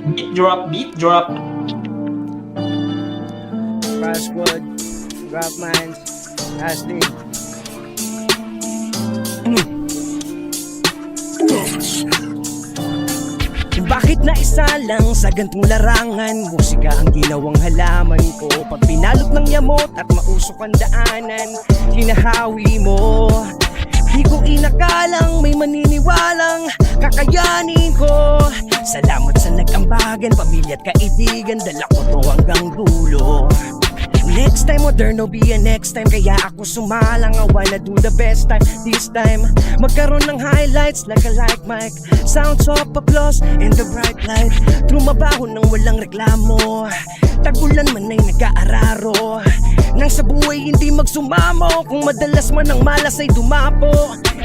Beat drop. Password, Grab Minds, Ashley. Bakit na isa lang sa gantong larangan? Musika ang ginawang halaman ko. Pag pinalot ng yamot at mausok ang daanan, hinahawi mo. Di ko inakalang may maniniwalang kakayanin ko. Salamat sa nag-ambagan, pamilya at kaibigan, dala ko to hanggang dulo. Next time, there no be a next time. Kaya ako sumalang, I wanna do the best time. This time, magkaroon ng highlights like a like mic. Sounds of applause in the bright light. Trumabaho ng walang reklamo. Tagulan man ay nag-aararo. Nang sa buhay hindi magsumamo. Kung madalas man ang malas ay dumapo.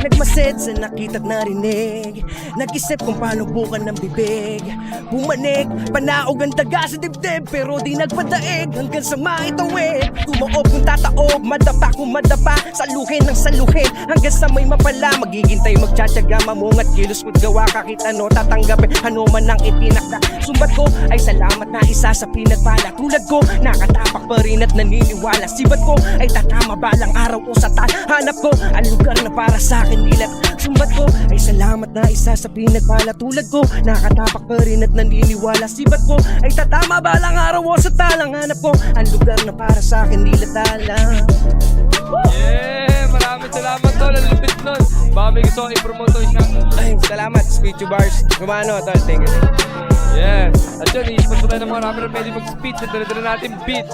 Nagmased sa nakita't narinig. Nag-isip kung paano bukan ng bibig. Bumanig, panaog ang daga sa dibdib. Pero di nagpadaig hanggang sa maitawid. Tumaob kung tataob, madapa kung madapa. Saluhin ng saluhin hanggang sa may mapala. Magigintay, magtsatsaga, mamungat kilos ko't gawa. Kahit ano tatanggapin, ano man ang itinakda. Sumbat ko ay salamat na isa sa pinagpala. Tulad ko, nakatapak pa rin at naniniwala. Sibat ko ay tatama balang araw o sa hanap ko ang lugar na para sa akin nilat. Sumbat ko ay salamat na isa sa pinagpala. Tulad ko, nakatapak pa rin at naniniwala. Sibat ko ay tatama balang araw o sa hanap ko ang lugar na para sa akin nilatala. Yeah, maraming salamat tol, ang lupit nun. Baka may gusto kong i-promote to siya. Ay, salamat, Speech to Bars. Gumano, tol, thank you. Yeah, at yun, i-spot ko tayo ng mga rapper na pwede mag-speech. Dala-dala natin beat.